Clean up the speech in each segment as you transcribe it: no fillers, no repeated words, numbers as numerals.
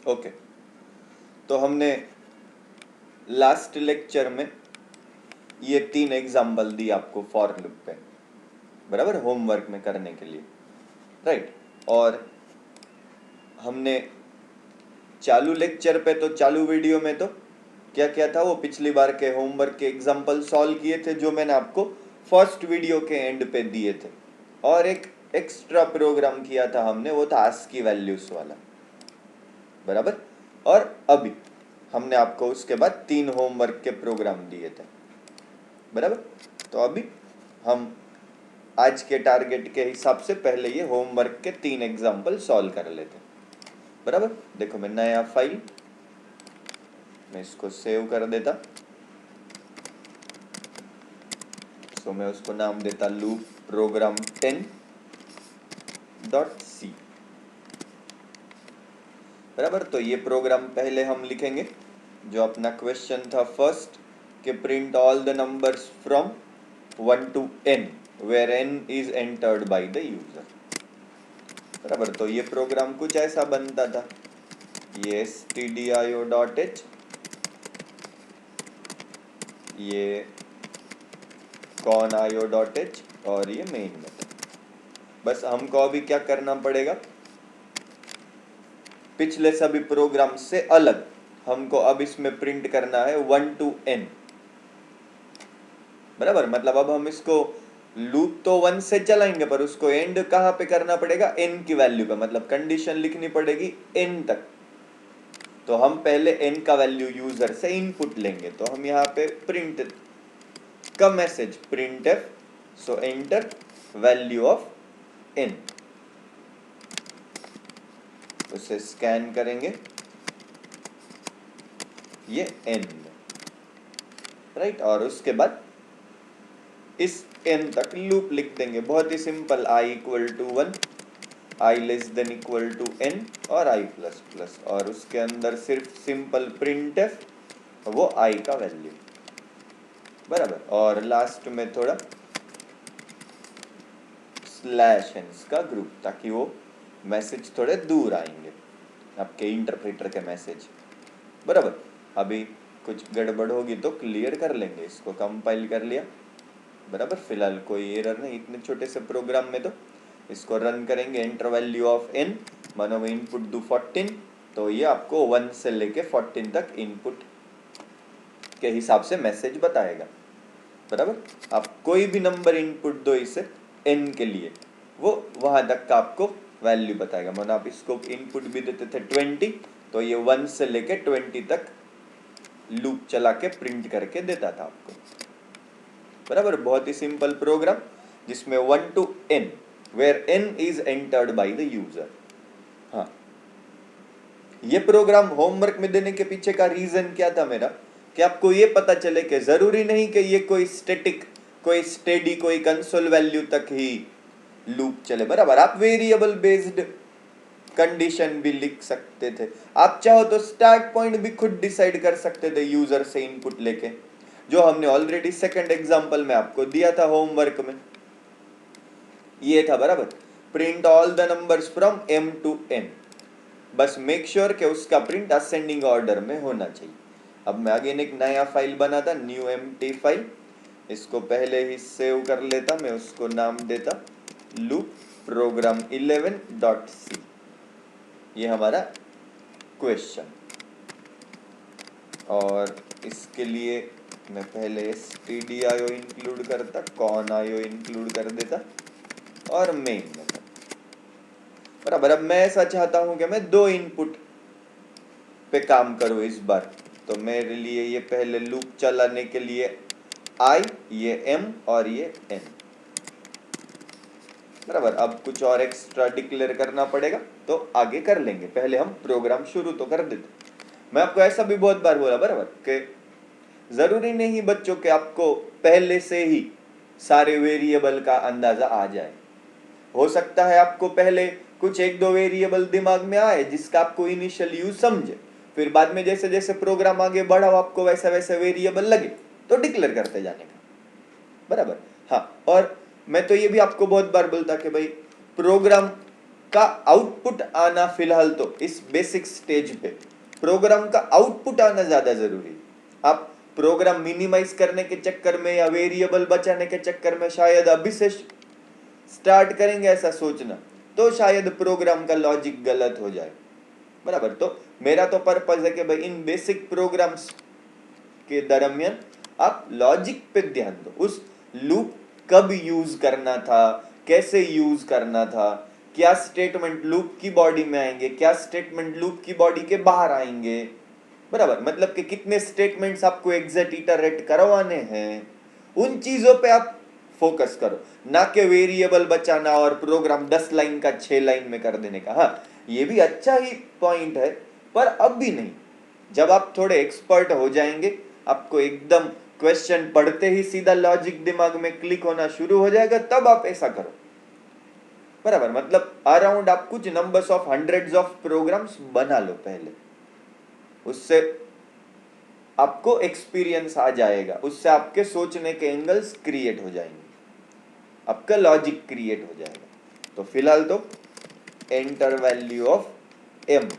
Okay, तो हमने last lecture में ये 3 एग्जाम्पल दी आपको फॉर लूप पे, बराबर, होमवर्क में करने के लिए, राइट। और हमने चालू लेक्चर पे तो चालू वीडियो में तो क्या क्या था, वो पिछली बार के होमवर्क के एग्जाम्पल सॉल्व किए थे जो मैंने आपको फर्स्ट वीडियो के एंड पे दिए थे। और एक एक्स्ट्रा प्रोग्राम किया था हमने, वो था ASCII वैल्यूज वाला, बराबर। और अभी हमने आपको उसके बाद 3 होमवर्क के प्रोग्राम दिए थे, बराबर। तो अभी हम आज के टारगेट के हिसाब से पहले ये होमवर्क के 3 एग्जाम्पल सॉल्व कर लेते, बराबर। देखो, मैं नया फाइल मैं इसको सेव कर देता, तो मैं उसको नाम देता लूप प्रोग्राम 10.c, बराबर। तो ये प्रोग्राम पहले हम लिखेंगे जो अपना क्वेश्चन था फर्स्ट, कि print all the numbers from 1 to n where n is entered by the user, बराबर। तो ये प्रोग्राम कुछ ऐसा बनता था, ये stdio.h, ये conio.h और ये मेन मेथड। बस हमको अभी क्या करना पड़ेगा, पिछले सभी प्रोग्राम से अलग हमको अब इसमें प्रिंट करना है 1 to n, बराबर। मतलब अब हम इसको लूप तो 1 से चलाएंगे पर उसको एंड कहाँ पे करना पड़ेगा, n की वैल्यू पे, मतलब कंडीशन लिखनी पड़ेगी n तक। तो हम पहले n का वैल्यू यूजर से इनपुट लेंगे, तो हम यहाँ पे प्रिंट का message printf, so enter value of n, उसे स्कैन करेंगे ये n, राइट। और उसके बाद इस n तक लूप लिख देंगे, बहुत ही simple, i equal to 1, i less than equal to n और i प्लस प्लस, और उसके अंदर सिर्फ सिंपल printf, वो i का वैल्यू, बराबर। और लास्ट में थोड़ा स्लैश n का ग्रुप, ताकि वो मैसेज थोड़े दूर आएंगे आपके इंटरप्रेटर के मैसेज, बराबर। अभी कुछ गड़बड़ होगी तो क्लियर कर लेंगे, इसको कंपाइल कर लिया, बराबर। फिलहाल कोई एरर नहीं इतने छोटे से प्रोग्राम में, तो इसको रन करेंगे, एंटर वैल्यू ऑफ n, मानो मैं इनपुट दूं 14, तो ये आपको 1 से लेके 14 तक इनपुट के हिसाब से मैसेज बताएगा, बराबर। आप कोई भी नंबर इनपुट दो इसे n के लिए, वो वहां तक का आपको वैल्यू बताएगा। मानो आप इसको इनपुट भी देते थे 20, तो ये 1 से लेके 20 तक लूप चला के प्रिंट करके देता था आपको, बराबर। बहुत ही सिंपल प्रोग्राम जिसमें 1 to n where n is entered by the user. हाँ, ये प्रोग्राम होमवर्क में देने के पीछे का रीजन क्या था मेरा, कि आपको ये पता चले कि जरूरी नहीं कि ये कोई स्टैटिक, कोई स्टेडी, कोई कंसोल वैल्यू तक ही लूप चले, बराबर। आप वेरिएबल बेस्ड कंडीशन भी लिख सकते थे, आप चाहो तो स्टार्ट पॉइंट भी खुद डिसाइड कर सकते थे यूजर से इनपुट लेके, जो हमने ऑलरेडी सेकंड एग्जांपल में आपको दिया था होमवर्क में, ये था, बराबर। Print all the numbers from m to n, बस मेक श्योर कि उसका प्रिंट असेंडिंग ऑर्डर में होना चाहिए। अब मैं अगेन एक नया फाइल बनाता, न्यू एम्प्टी फाइल, इसको पहले ही सेव कर लेता, मैं उसको नाम देता लूप प्रोग्राम 11.c, ये हमारा क्वेश्चन। और इसके लिए मैं पहले stdio इंक्लूड करता, conio इंक्लूड कर देता और मेन मेथड, बराबर। अब मैं ऐसा चाहता हूं कि मैं 2 इनपुट पे काम करूं इस बार, तो मेरे लिए ये पहले लूप चलाने के लिए i, ये m और ये n, बराबर। अब कुछ और एक्स्ट्रा डिक्लेयर करना पड़ेगा, तो आगे कर लेंगे, पहले हम प्रोग्राम शुरू तो कर देते। मैं आपको ऐसा भी बहुत बार बोला, बराबर, कि जरूरी नहीं बच्चों के आपको पहले से ही सारे वेरिएबल का अंदाजा आ जाए। हो सकता है आपको पहले कुछ 1-2 वेरिएबल दिमाग में आए जिसका आपको इनिशियल यूज समझे, फिर बाद में जैसे जैसे प्रोग्राम आगे बढ़ा आपको वैसे वैसे वेरिएबल लगे तो डिक्लेयर करते जाने का, बराबर। हाँ, और मैं तो ये भी आपको बहुत बार बोलता कि भाई प्रोग्राम का आउटपुट आना फिलहाल तो इस बेसिक स्टेज पे प्रोग्राम का आउटपुट आना ज्यादा जरूरी है। आप प्रोग्राम मिनिमाइज करने के चक्कर में या वेरिएबल बचाने के चक्कर में शायद अभी से स्टार्ट करेंगे ऐसा सोचना, तो शायद प्रोग्राम का लॉजिक गलत हो जाए। बराबर, तो मेरा तो पर्पज है कि भाई इन बेसिक प्रोग्राम्स के दरमियान आप लॉजिक पे ध्यान दो, उस लूप कब यूज करना था, कैसे यूज करना था, क्या स्टेटमेंट लूप की बॉडी में आएंगे, क्या स्टेटमेंट लूप की बॉडी के बाहर आएंगे। बराबर, मतलब कि कितने स्टेटमेंट्स आपको एग्जैक्ट इटरेट करवाने हैं, उन चीजों पे आप फोकस करो, ना कि वेरिएबल बचाना और प्रोग्राम 10 लाइन का 6 लाइन में कर देने का। हाँ, ये भी अच्छा ही पॉइंट है, पर अब भी नहीं। जब आप थोड़े एक्सपर्ट हो जाएंगे, आपको एकदम क्वेश्चन पढ़ते ही सीधा लॉजिक दिमाग में क्लिक होना शुरू हो जाएगा, तब आप ऐसा करो। बराबर, मतलब अराउंड आप कुछ numbers of hundreds of programs बना लो पहले, उससे आपको एक्सपीरियंस आ जाएगा, उससे आपके सोचने के एंगल्स क्रिएट हो जाएंगे, आपका लॉजिक क्रिएट हो जाएगा। तो फिलहाल तो एंटर वैल्यू ऑफ m,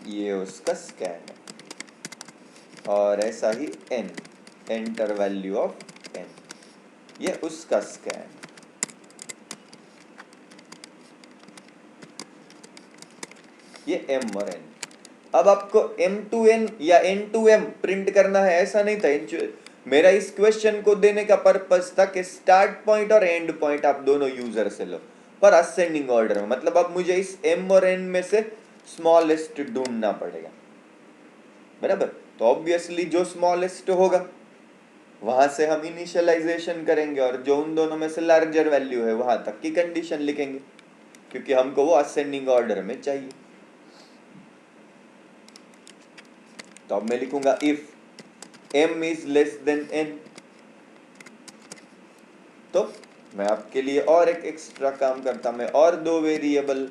ये उसका स्कैन है, और ऐसा ही n, enter value of n, ये उसका स्कैन। ये m और n। अब आपको m to n या n to m प्रिंट करना है ऐसा नहीं था। मेरा इस क्वेश्चन को देने का पर्पस था कि स्टार्ट पॉइंट और एंड पॉइंट आप दोनों यूजर से लो, पर असेंडिंग ऑर्डर में। मतलब अब मुझे इस m और n में से स्मॉलेस्ट ढूंढना पड़ेगा। बराबर, तो ऑब्वियसली जो स्मॉलेस्ट होगा वहां से हम इनिशियलाइजेशन करेंगे, और जो उन दोनों में से लार्जर वैल्यू है वहां तक की कंडीशन लिखेंगे, क्योंकि हमको वो असेंडिंग ऑर्डर में चाहिए। तो अब मैं लिखूंगा if m is less than n। तो मैं आपके लिए और एक एक्स्ट्रा काम करता, मैं और दो वेरिएबल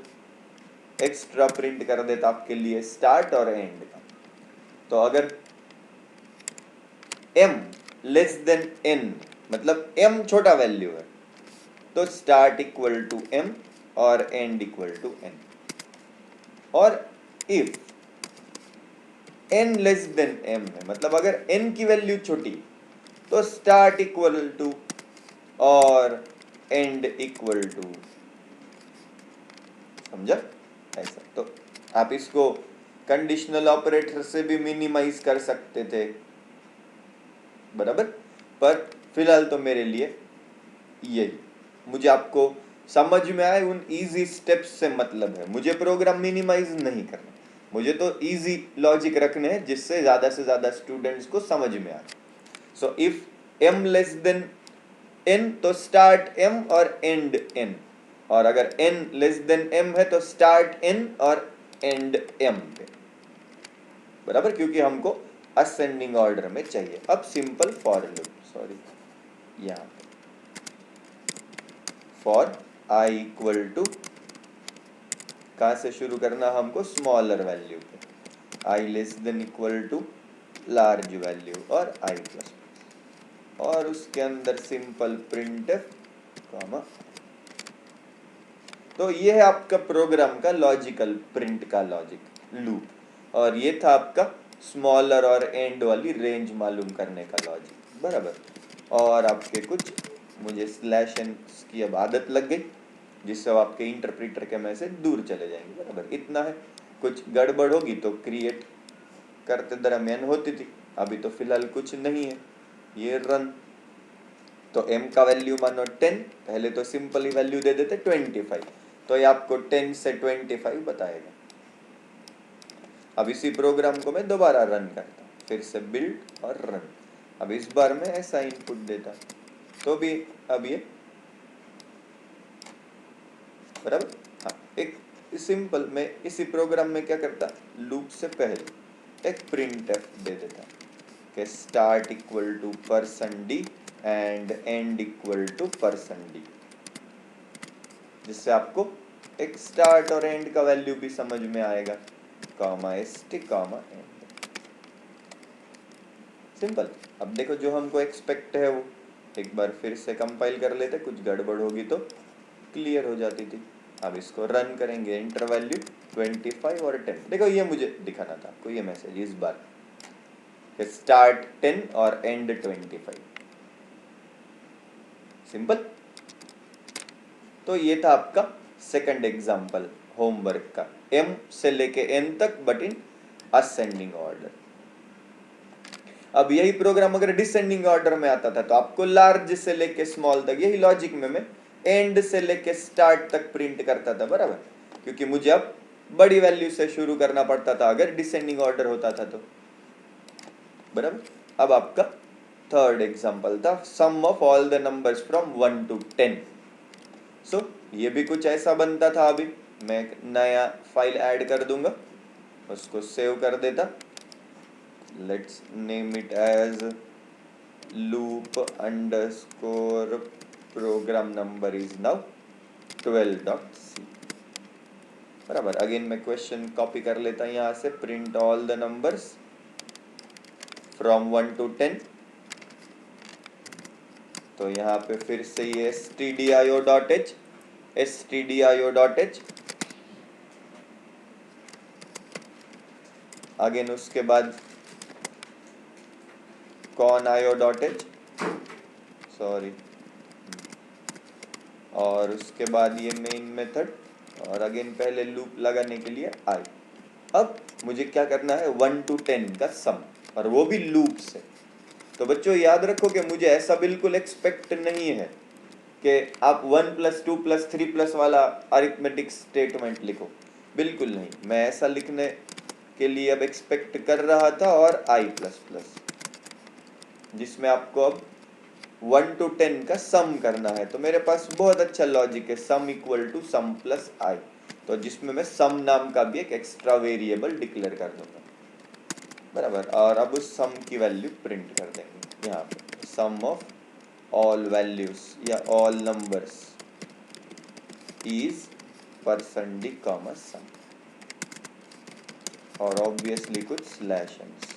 एक्स्ट्रा प्रिंट कर देता आपके लिए, स्टार्ट और एंड का। तो अगर m लेस देन n, मतलब m छोटा वैल्यू है, तो स्टार्ट इक्वल टू m और एंड इक्वल टू n। और if n less than m है, मतलब अगर n की वैल्यू छोटी, तो स्टार्ट इक्वल टू और एंड इक्वल टू। समझा? ऐसा तो आप इसको कंडीशनल ऑपरेटर से भी मिनिमाइज कर सकते थे। बराबर, पर फिलहाल तो मेरे लिए यही, मुझे आपको समझ में आए उन इजी स्टेप्स से मतलब है। मुझे प्रोग्राम मिनिमाइज नहीं करना, मुझे तो इजी लॉजिक रखने हैं जिससे ज्यादा से ज्यादा स्टूडेंट्स को समझ में आए। So if m less than n, तो स्टार्ट m और एंड n, और अगर n लेस देन m है तो स्टार्ट n और एंड m पे। बराबर, क्योंकि हमको असेंडिंग ऑर्डर में चाहिए। अब सिंपल फॉर लूप, सॉरी यहाँ फॉर i इक्वल टू, कहाँ से शुरू करना हमको, स्मॉलर वैल्यू पे, i less than equal to large value और i प्लस, और उसके अंदर सिंपल प्रिंटफ कॉमा। तो ये है आपका प्रोग्राम का लॉजिकल प्रिंट का लॉजिक लूप, और ये था आपका स्मॉलर और एंड वाली रेंज मालूम करने का लॉजिक। बराबर, और आपके कुछ मुझे स्लैश एन की अब आदत लग गई, जिससे आपके इंटरप्रीटर के मैसेज दूर चले जाएंगे। बराबर, इतना है। कुछ गड़बड़ होगी तो क्रिएट करते दरमियान होती थी, अभी तो फिलहाल कुछ नहीं है। ये रन, तो m का वैल्यू मानो 10, पहले तो सिंपल ही वैल्यू दे देते 25, तो ये आपको 10 से 25 बताएगा। अब इसी प्रोग्राम को मैं दोबारा रन करता हूँ, फिर से बिल्ड और रन। अब इस बार मैं ऐसा इनपुट देता तो भी अब ये बराबर। हाँ, एक सिंपल मैं इसी प्रोग्राम में क्या करता, लूप से पहले एक प्रिंटफ दे देता कि start equal to %d end and equal to %d, जिससे आपको एक स्टार्ट और एंड का वैल्यू भी समझ में आएगा, comma st comma and. Simple. अब देखो जो हमको एक्सपेक्ट है वो एक बार फिर से कंपाइल कर लेते, कुछ गड़बड़ होगी तो क्लियर हो जाती थी। अब इसको रन करेंगे, इंटर वैल्यू 25 और 10। देखो ये मुझे दिखाना था आपको, ये मैसेज इस बार स्टार्ट 10 और एंड 25, सिंपल। तो ये था आपका सेकंड एग्जांपल होमवर्क का, M से लेके N तक बट इन असेंडिंग ऑर्डर। अब यही प्रोग्राम अगर डिसेंडिंग ऑर्डर में आता था तो आपको लार्ज से लेके स्मॉल तक, यही लॉजिक में मैं एंड से लेके स्टार्ट तक प्रिंट करता था, बराबर, क्योंकि मुझे अब बड़ी वैल्यू से शुरू करना पड़ता था अगर डिसेंडिंग ऑर्डर होता था तो, बराबर। अब आपका थर्ड एग्जांपल था sum of all the numbers from 1 to 10। So ये भी कुछ ऐसा बनता था। अभी मैं एक नया फाइल ऐड कर दूंगा, उसको सेव कर देता, let's name it as loop underscore program number is now 12.c, बराबर। अगेन मैं क्वेश्चन कॉपी कर लेता हूं यहाँ से, print all the numbers from 1 to 10। तो यहाँ पे फिर से ये stdio.h, अगेन उसके बाद conio.h, सॉरी, और उसके बाद ये मेन मेथड, और अगेन पहले लूप लगाने के लिए आई। अब मुझे क्या करना है, 1 to 10 का सम, और वो भी लूप से। तो बच्चों याद रखो कि मुझे ऐसा बिल्कुल एक्सपेक्ट नहीं है कि आप 1 + 2 + 3 + वाला अरिथमेटिक स्टेटमेंट लिखो, बिल्कुल नहीं। मैं ऐसा लिखने के लिए अब एक्सपेक्ट कर रहा था, और i++, जिसमें आपको अब 1 to 10 का सम करना है। तो मेरे पास बहुत अच्छा लॉजिक है, sum equal to sum plus I, तो जिसमें मैं सम नाम का भी एक एक्स्ट्रा वेरिएबल डिक्लेयर कर दूंगा, बराबर। और अब उस सम की वैल्यू प्रिंट कर देंगे यहाँ पे, सम ऑफ ऑल वैल्यूज या all numbers is %d, sum, और ऑब्वियसली कुछ स्लैशंस,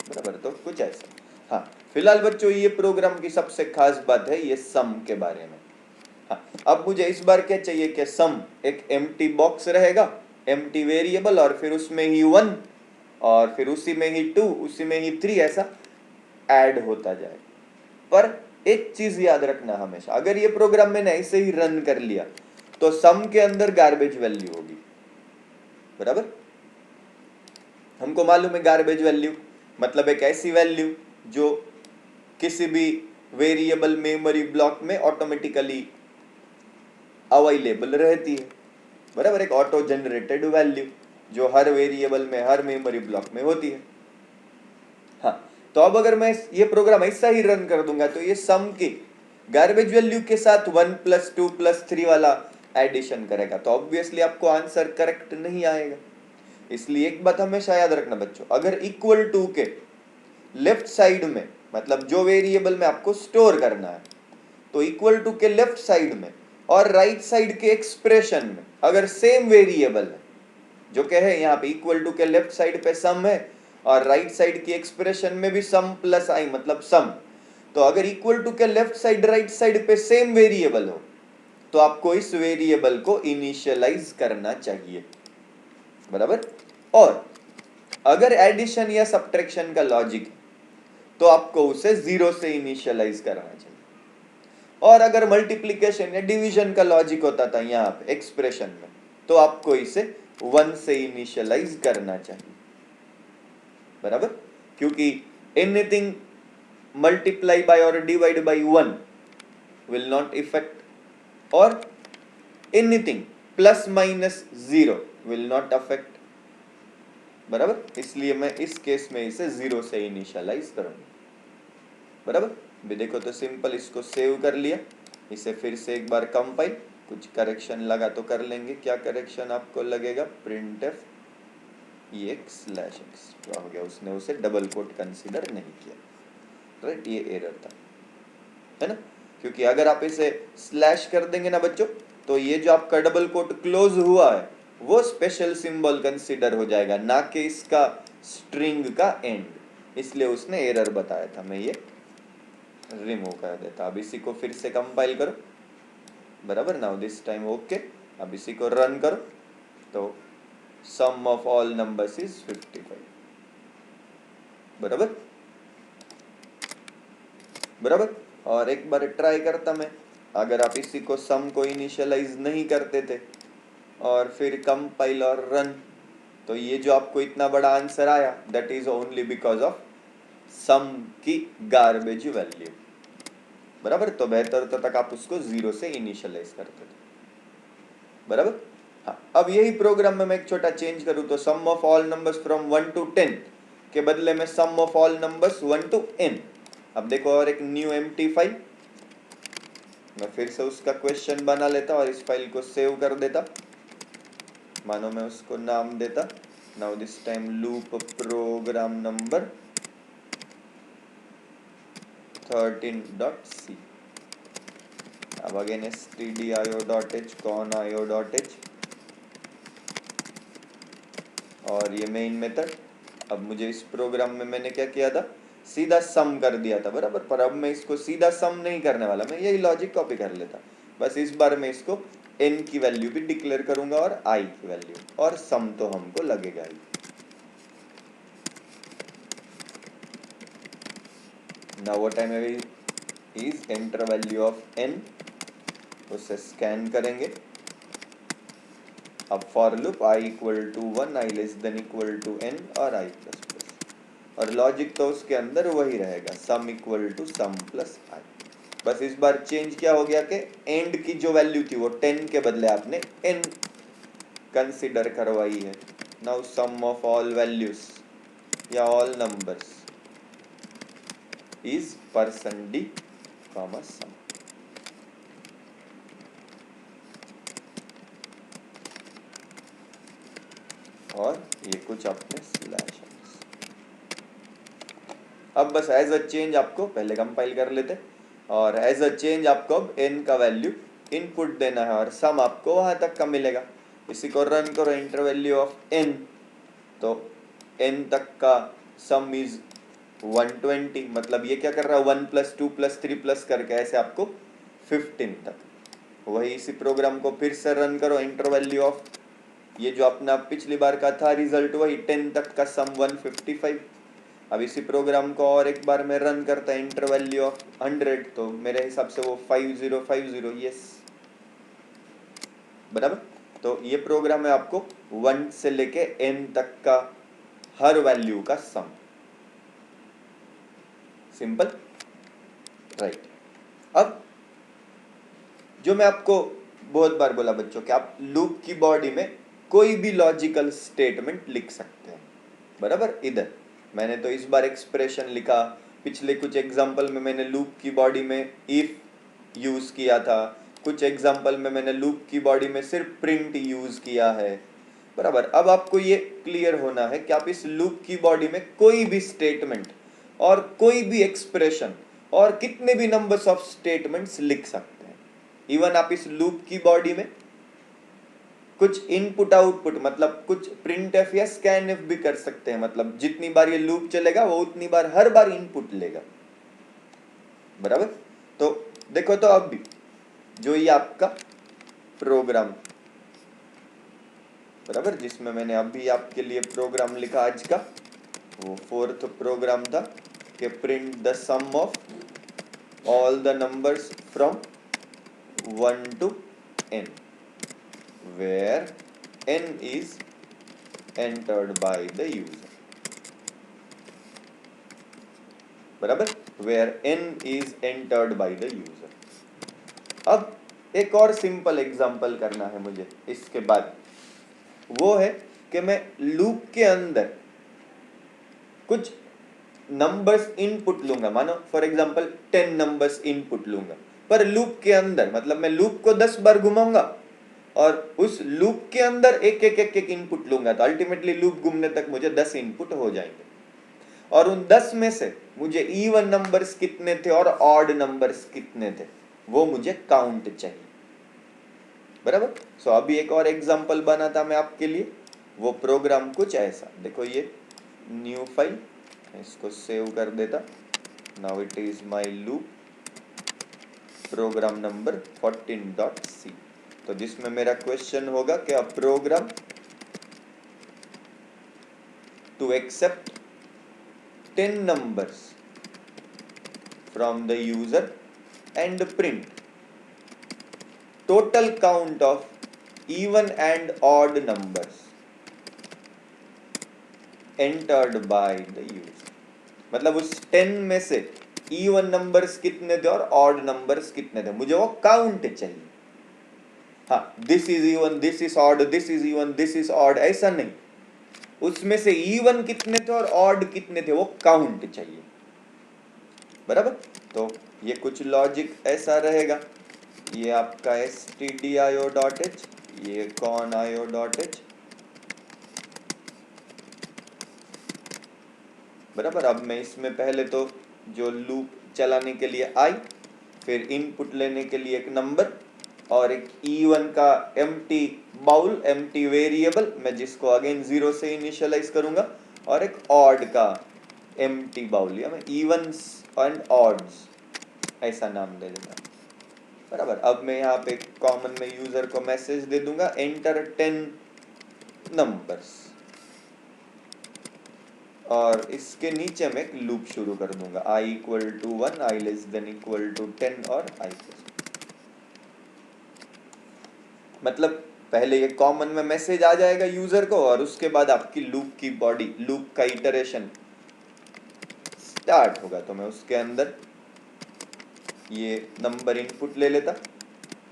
बराबर। तो कुछ ऐसा। हाँ, फिलहाल बच्चों ये प्रोग्राम की सबसे खास बात है ये सम के बारे में। हाँ, अब मुझे इस बार क्या चाहिए कि सम एक एम्प्टी बॉक्स रहेगा, एम्प्टी वेरिएबल, और फिर उसमें ही 1, और फिर उसी में ही 2, उसी में ही 3, ऐसा ऐड होता जाए। पर एक चीज याद रखना हमेशा, अगर ये प्रोग्राम मैंने ऐसे ही रन कर लिया तो सम के अंदर गार्बेज वैल्यू होगी, बराबर। हमको मालूम है गार्बेज वैल्यू मतलब एक ऐसी वैल्यू जो किसी भी वेरिएबल मेमोरी ब्लॉक में ऑटोमेटिकली अवेलेबल रहती है, बराबर। एक ऑटो जनरेटेड वैल्यू जो हर वेरिएबल में, हर मेमोरी ब्लॉक में होती है। हाँ, तो अब अगर मैं ये प्रोग्राम ऐसा ही रन कर दूंगा तो ये सम की गार्बेज वैल्यू के साथ 1 + 2 + 3 वाला एडिशन करेगा, तो ऑब्वियसली आपको आंसर करेक्ट नहीं आएगा। इसलिए एक बात हमेशा याद रखना बच्चों, अगर इक्वल टू के लेफ्ट साइड में, मतलब जो वेरिएबल में आपको स्टोर करना है, तो इक्वल टू के लेफ्ट साइड में और राइट साइड के एक्सप्रेशन में अगर सेम वेरिएबल है, जो क्या है यहाँ पे इक्वल टू के लेफ्ट साइड पे सम है और राइट साइड की एक्सप्रेशन में भी सम प्लस आई मतलब सम, तो अगर इक्वल टू के लेफ्ट साइड राइट साइड पे सेम वेरिएबल हो तो आपको इस वेरिएबल को इनिशियलाइज करना चाहिए, बराबर। और अगर एडिशन या सब्ट्रैक्शन का लॉजिक तो आपको उसे 0 से इनिशियलाइज करना चाहिए, और अगर मल्टीप्लिकेशन या डिवीजन का लॉजिक होता था यहाँ पे एक्सप्रेशन में तो आपको इसे 1 से इनिशियलाइज करना चाहिए, बराबर। क्योंकि एनीथिंग मल्टीप्लाई बाय और divide by 1 will not effect, और एनीथिंग ±0 विल नॉट अफेक्ट, बराबर। इसलिए मैं इस केस में इसे 0 से इनिशियलाइज करूंगा, बराबर। भी देखो तो सिंपल, इसको सेव कर लिया, इसे फिर से एक बार कंपाइल, कुछ करेक्शन लगा तो कर लेंगे। क्या करेक्शन आपको लगेगा, printf ex/x क्या हो गया, उसने उसे डबल कोट कंसीडर नहीं किया, राइट, ये एरर था, है ना। क्योंकि अगर आप इसे स्लैश कर देंगे ना बच्चों, तो ये जो आपका डबल कोट क्लोज हुआ है वो स्पेशल सिंबल कंसीडर हो जाएगा, ना कि इसका स्ट्रिंग का एंड, इसलिए उसने एरर बताया था। मैं ये रिमूव कर देता। अब इसी को फिर से कंपाइल करो, बराबर। Now this time okay. अब इसी को रन करो तो sum of all numbers is 55, बराबर बराबर। और एक बार ट्राई करता मैं, अगर आप इसी को सम को इनिशियलाइज नहीं करते थे और फिर कंपाइल और रन, तो ये जो आपको इतना बड़ा आंसर आया that is only because of some की गार्बेज वैल्यू, बराबर। तो बेहतर तो तक आप उसको 0 से इनिशियलाइज करते थे, बराबर। हाँ, अब यही प्रोग्राम में मैं एक छोटा चेंज करूं तो sum of all numbers from 1 to 10 के बदले में sum of all numbers 1 to n। अब देखो और एक न्यू एम्प्टी फाइल, मैं फिर से उसका क्वेश्चन बना लेता और इस फाइल को सेव कर देता। मानो मैं उसको नाम देता now this time loop program number 13.c। अब अगेन stdio.h conio.h और ये मेन मेथड। अब मुझे इस प्रोग्राम में मैंने क्या किया था, सीधा सम कर दिया था, बराबर। पर अब मैं इसको सीधा सम नहीं करने वाला, मैं यही लॉजिक कॉपी कर लेता। बस इस बार मैं इसको n की वैल्यू भी डिक्लेयर करूंगा और i की वैल्यू, और सम तो हमको लगेगा ही। Now what time is enter value of n, उसे स्कैन करेंगे। अब for loop i equal to 1, i less than equal to n और i प्लस प्लस, और लॉजिक तो उसके अंदर वही रहेगा, sum equal to sum plus i। बस इस बार चेंज क्या हो गया कि एंड की जो वैल्यू थी वो 10 के बदले आपने n कंसिडर करवाई है। Now sum of all values या all numbers is %d, sum. और ये कुछ अपने स्लैश। अब बस एज अ चेंज आपको पहले कंपाइल कर लेते, और एज अ चेंज आपको अब n का वैल्यू इनपुट देना है और सम आपको वहां तक का मिलेगा। इसी को रन करो, इंटर वैल्यू ऑफ n, तो n तक का सम इज 120। मतलब ये क्या कर रहा है, 1 + 2 + 3 प्लस करके ऐसे आपको 15 तक। वही इसी प्रोग्राम को फिर से रन करो, इंटर वैल्यू ऑफ ये जो अपना पिछली बार का था रिजल्ट, वही 10 तक का सम 155। अब इसी प्रोग्राम को और एक बार मैं रन करता है, इंटर वैल्यू ऑफ 100, तो मेरे हिसाब से वो 5050, यस, बराबर। तो ये प्रोग्राम है आपको 1 से लेके n तक का हर वैल्यू का सम, सिंपल, राइट। अब जो मैं आपको बहुत बार बोला बच्चों कि आप लूप की बॉडी में कोई भी लॉजिकल स्टेटमेंट लिख सकते हैं, बराबर। इधर मैंने तो इस बार एक्सप्रेशन लिखा, पिछले कुछ एग्जाम्पल में मैंने लूप की बॉडी में इफ यूज किया था, कुछ एग्जाम्पल में मैंने लूप की बॉडी में सिर्फ प्रिंट यूज किया है, बराबर। अब आपको ये क्लियर होना है कि आप इस लूप की बॉडी में कोई भी स्टेटमेंट और कोई भी एक्सप्रेशन और कितने भी नंबर्स ऑफ स्टेटमेंट्स लिख सकते हैं। इवन आप इस लूप की बॉडी में कुछ इनपुट आउटपुट, मतलब कुछ प्रिंट एफ या स्कैन एफ भी कर सकते हैं। मतलब जितनी बार ये लूप चलेगा वो उतनी बार हर बार इनपुट लेगा, बराबर। तो देखो, तो अब भी जो ये आपका प्रोग्राम, बराबर, जिसमें मैंने अभी आपके लिए प्रोग्राम लिखा आज का, वो 4th प्रोग्राम था कि print the sum of all the numbers from 1 to n where n is entered by the user, बराबर, where n is entered by the user। अब एक और सिंपल एग्जांपल करना है मुझे इसके बाद, वो है कि मैं लूप के अंदर कुछ नंबर्स इनपुट लूंगा, मानो फॉर एग्जांपल 10 नंबर्स इनपुट लूंगा, पर लूप के अंदर, मतलब मैं लूप को 10 बार घुमाऊंगा और उस लूप के अंदर एक एक एक एक इनपुट लूंगा, तो अल्टीमेटली लूप घूमने तक मुझे 10 इनपुट हो जाएंगे। और उन 10 में से मुझे इवन नंबर्स कितने थे और ऑड नंबर्स कितने थे वो मुझे काउंट चाहिए, बराबर। सो अभी एक और एग्जांपल बना था मैं आपके लिए, वो प्रोग्राम कुछ ऐसा, देखो ये न्यू फाइल, इसको सेव कर देता। Now it is my loop program number 14.c। तो जिसमें मेरा क्वेश्चन होगा कि a program to accept 10 numbers from the user and print total count of even and odd numbers entered by the user। मतलब उस 10 में से इवन नंबर्स कितने थे और ऑड नंबर्स कितने थे, मुझे वो काउंट चाहिए। हाँ, this is even, this is odd, this is even, this is odd, ऐसा नहीं, उसमें से इवन कितने थे और ऑड कितने थे वो काउंट चाहिए। बराबर। तो ये कुछ लॉजिक ऐसा रहेगा, ये आपका stdio.h, ये conio.h। बराबर। अब मैं इसमें पहले तो जो लूप चलाने के लिए आई, फिर इनपुट लेने के लिए एक नंबर और एक इवन का एम्प्टी बाउल, एम्प्टी वेरिएबल मैं जिसको अगेन 0 से इनिशियलाइज करूंगा, और एक ऑड का एम्प्टी बाउल, या मैं इवन्स एंड ऑड्स ऐसा नाम दे देता। बराबर। अब मैं यहाँ पे कॉमन में यूजर को मैसेज दे दूंगा एंटर 10 नंबर्स, और इसके नीचे मैं एक लूप शुरू कर दूंगा i equal to 1, i less than equal to 10 और i प्लस। मतलब पहले ये कॉमन में मैसेज आ जाएगा यूजर को, और उसके बाद आपकी लूप की बॉडी, लूप का इटरेशन स्टार्ट होगा। तो मैं उसके अंदर ये नंबर इनपुट ले लेता।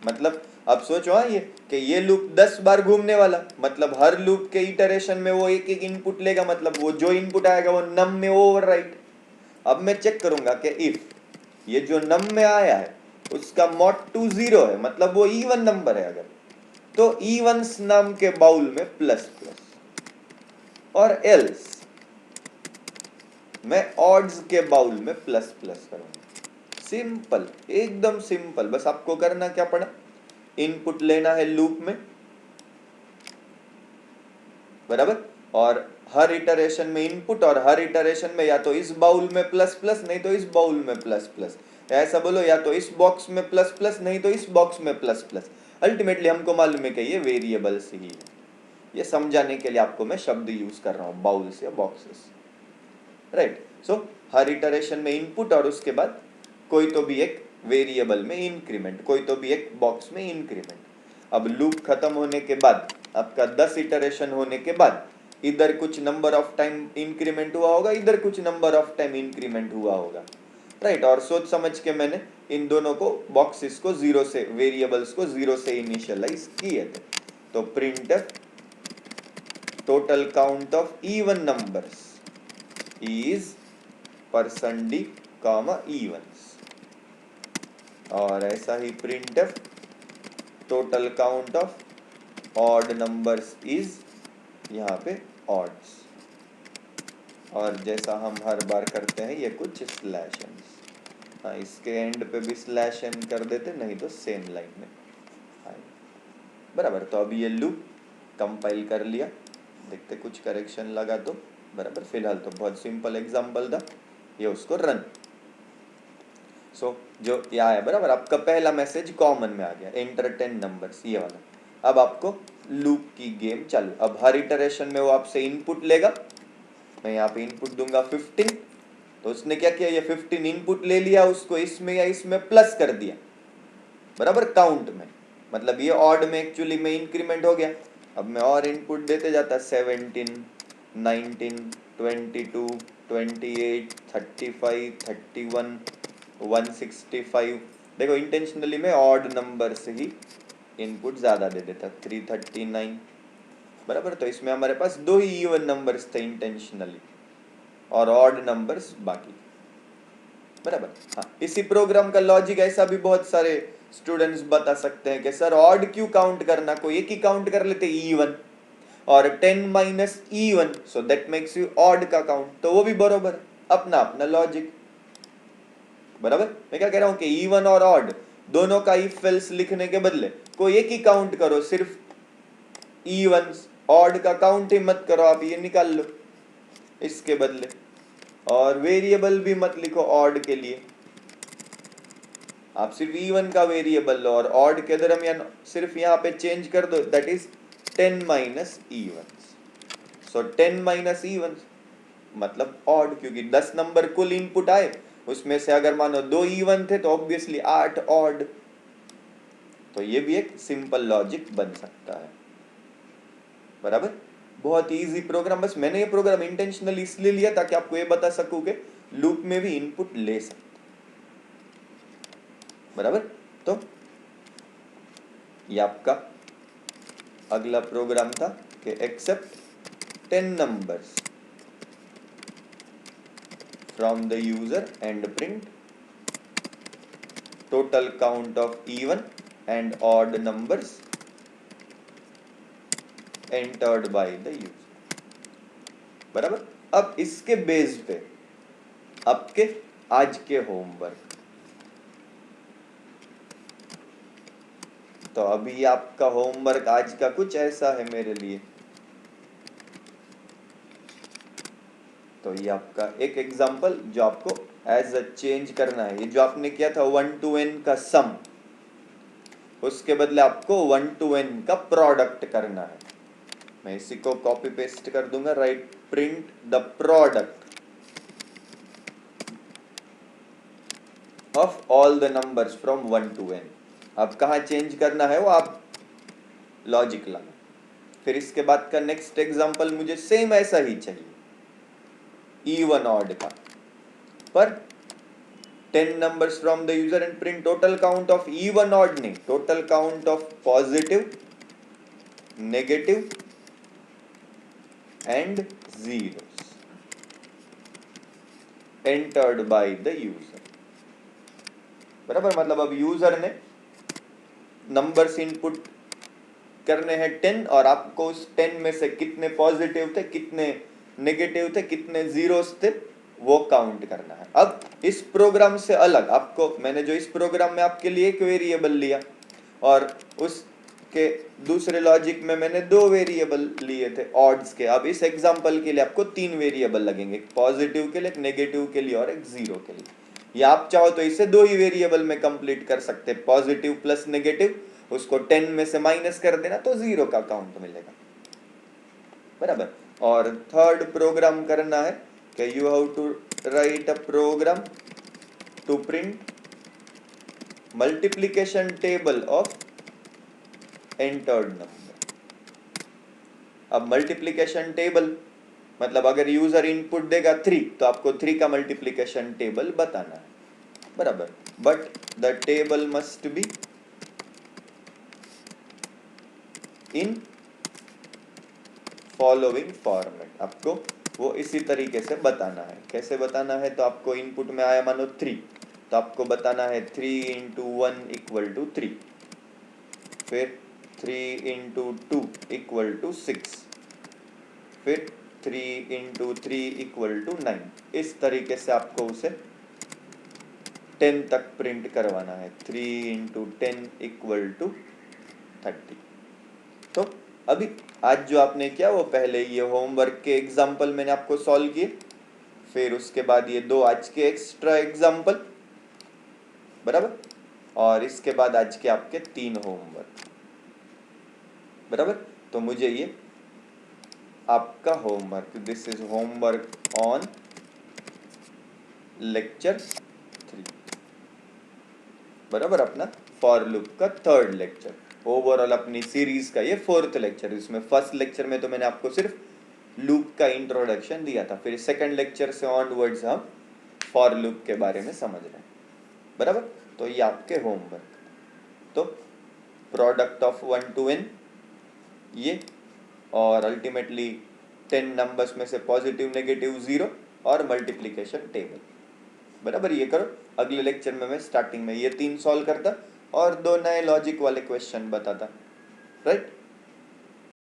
मतलब अब सोचो, हाँ, ये कि ये लूप 10 बार घूमने वाला, मतलब हर लूप के इटरेशन में वो एक एक इनपुट लेगा, मतलब वो जो इनपुट आएगा वो नम में ओवरराइट। अब मैं चेक करूंगा कि इफ ये जो नम में आया है उसका मॉड टू 0 है, मतलब वो इवन नंबर है अगर, तो इवन्स नाम के बाउल में प्लस प्लस, और एल्स मैं ऑड्स के बाउल में प्लस प्लस करूंगा। सिंपल, एकदम सिंपल। बस आपको करना क्या पड़ा, इनपुट लेना है लूप में, बराबर, और हर इटरेशन में इनपुट, और हर इटरेशन में या तो इस बाउल में प्लस प्लस नहीं तो इस बाउल में प्लस प्लस, ऐसा बोलो, या तो इस बॉक्स में प्लस प्लस नहीं तो इस बॉक्स में प्लस प्लस। अल्टीमेटली हमको मालूम है कि ये वेरिएबल्स ही है। ये समझाने के लिए आपको मैं शब्द यूज कर रहा हूँ, बाउल्स या बॉक्सेस, राइट। सो हर इटरेशन में इनपुट, और उसके बाद कोई तो भी एक वेरिएबल में इंक्रीमेंट, कोई तो भी एक बॉक्स में इंक्रीमेंट। अब लूप खत्म होने के बाद, आपका 10 इटरेशन होने के बाद, इधर कुछ नंबर ऑफ टाइम इंक्रीमेंट हुआ होगा, इधर कुछ नंबर ऑफ टाइम इंक्रीमेंट हुआ होगा, राइट। और सोच समझ के मैंने इन दोनों को, बॉक्सेस को 0 से, वेरिएबल्स को 0 से इनिशियलाइज किए थे। तो printf total count of even numbers is %d, evens, और ऐसा ही printf total count of odd numbers is, यहाँ पे ऑड्स, और जैसा हम हर बार करते हैं ये कुछ स्लैश एन, हाँ, इसके एंड पे भी स्लैश एन कर देते, नहीं तो सेम लाइन में। बराबर। तो अभी ये लूप कंपाइल कर लिया, देखते कुछ करेक्शन लगा तो, बराबर। फिलहाल तो बहुत सिंपल एग्जांपल था, ये उसको रन। सो जो ये आया, बराबर, आपका पहला मैसेज कॉमन में आ गया, एंटर 10 नंबर्स, ये वाला। अब आपको लूप की गेम चालू। अब हर इटरेशन में वो आपसे इनपुट लेगा, मैं यहाँ पे इनपुट दूंगा 15, तो उसने क्या किया, ये 15 इनपुट ले लिया, उसको इसमें या इसमें प्लस कर दिया, बराबर, काउंट में, मतलब ये ऑड में एक्चुअली में इंक्रीमेंट हो गया। अब मैं और इनपुट देते जाता, 17, 19, 22, 28, 35, 31, 165। देखो इंटेंशनली मैं ऑड नंबर से ही इनपुट ज्यादा दे देता, 339, बराबर। तो इसमें हमारे पास 2 ही इवन नंबर्स थे इंटेंशनली, और ऑड नंबर्स बाकी, बराबर। हाँ, इसी प्रोग्राम का लॉजिक ऐसा भी बहुत सारे स्टूडेंट्स बता सकते हैं कि सर ऑड क्यों काउंट करना, कोई एक ही काउंट कर लेते इवन, और 10 minus even, so that makes you odd का काउंट। तो वो भी बरोबर, अपना अपना लॉजिक, बराबर। मैं क्या कह रहा हूं कि इवन और ऑड दोनों का इफ एल्स लिखने के बदले कोई एक ही काउंट करो, सिर्फ इवन्स, ऑड का काउंट ही मत करो, आप ये निकाल लो इसके बदले, और वेरिएबल भी मत लिखो ऑड के लिए, आप सिर्फ इवन का वेरिएबल लो और ऑड के दरमियान सिर्फ यहाँ पे चेंज कर दो, that is 10 minus even. So 10 minus even मतलब ऑड, क्योंकि 10 नंबर कुल इनपुट आए, उसमें से अगर मानो 2 इवन थे तो ऑब्वियसली 8 ऑड। तो ये भी एक सिंपल लॉजिक बन सकता है, बराबर। बहुत इजी प्रोग्राम, बस मैंने ये प्रोग्राम इंटेंशनली इसलिए लिया ताकि आपको ये बता सकूं कि लूप में भी इनपुट ले सकते, बराबर। तो ये आपका अगला प्रोग्राम था कि accept 10 numbers from the user and print total count of even and odd numbers entered by the user, बराबर। अब इसके बेस पे आपके आज के होमवर्क, तो अभी आपका होमवर्क आज का कुछ ऐसा है मेरे लिए। तो ये आपका एक एग्जांपल जो आपको एज अ चेंज करना है। ये जो आपने किया था 1 to n का सम, उसके बदले आपको 1 to n का प्रोडक्ट करना है। मैं इसी को कॉपी पेस्ट कर दूंगा, right print the product of all the numbers from 1 to n। अब कहाँ चेंज करना है वो आप लॉजिक लाना। फिर इसके बाद का नेक्स्ट एग्जांपल मुझे सेम ऐसा ही चाहिए, इवन ऑड का, पर 10 numbers from the user and print total count of even odd नहीं, total count of positive, negative and zeros entered by the user, बराबर। मतलब अब यूजर ने नंबर्स इनपुट करने हैं 10 और आपको उस 10 में से कितने पॉजिटिव थे, कितने नेगेटिव थे, कितने जीरोस थे, वो काउंट करना है। अब इस प्रोग्राम से अलग आपको, मैंने जो इस प्रोग्राम में आपके लिए एक वेरिएबल लिया और उसके दूसरे लॉजिक में मैंने 2 वेरिएबल लिए थे ऑड्स के। अब इस एग्जांपल के लिए आपको 3 वेरिएबल लगेंगे, एक पॉजिटिव के लिए, एक नेगेटिव के लिए और एक जीरो के लिए। या आप चाहो तो इसे 2 ही वेरिएबल में कंप्लीट कर सकते हैं, पॉजिटिव प्लस नेगेटिव, उसको 10 में से माइनस कर देना तो जीरो का काउंट मिलेगा, बराबर। और थर्ड प्रोग्राम करना है कि you have to write a program to print multiplication table of entered number. अब मल्टीप्लिकेशन टेबल मतलब अगर यूजर इनपुट देगा 3 तो आपको 3 का मल्टीप्लिकेशन टेबल बताना है, बराबर। But the table must be in following format, आपको वो इसी तरीके से बताना है। कैसे बताना है, तो आपको इनपुट में आया मानो 3, तो आपको बताना है 3 into 1 equal to 3, फिर 3 into 2 equal to 6, फिर 3 into 3 equal to 9। इस तरीके से आपको उसे 10 तक प्रिंट करवाना है, 3 into 10 equal to 30। तो अभी आज जो आपने किया वो पहले ये होमवर्क के एग्जाम्पल मैंने आपको सॉल्व किए, फिर उसके बाद ये 2 आज के एक्स्ट्रा एग्जाम्पल, बराबर, और इसके बाद आज के आपके 3 होमवर्क, बराबर। तो मुझे ये आपका homework, this is homework on lecture 3, बराबर, अपना फॉर लूप का 3rd लेक्चर, ओवरऑल अपनी सीरीज का ये 4th लेक्चर। इसमें फर्स्ट लेक्चर में तो मैंने आपको सिर्फ लूप का इंट्रोडक्शन दिया था, फिर सेकंड लेक्चर से ऑनवर्ड्स हम फॉर लूप के बारे में समझ रहे हैं, बराबर। तो ये आपके होमवर्क, तो प्रोडक्ट ऑफ 1 to n ये, और अल्टीमेटली 10 नंबर्स में से पॉजिटिव नेगेटिव जीरो और मल्टीप्लिकेशन टेबल, बराबर। ये करो। अगले लेक्चर में मैं स्टार्टिंग में ये 3 सॉल्व करता और 2 नए लॉजिक वाले क्वेश्चन बताता, राइट।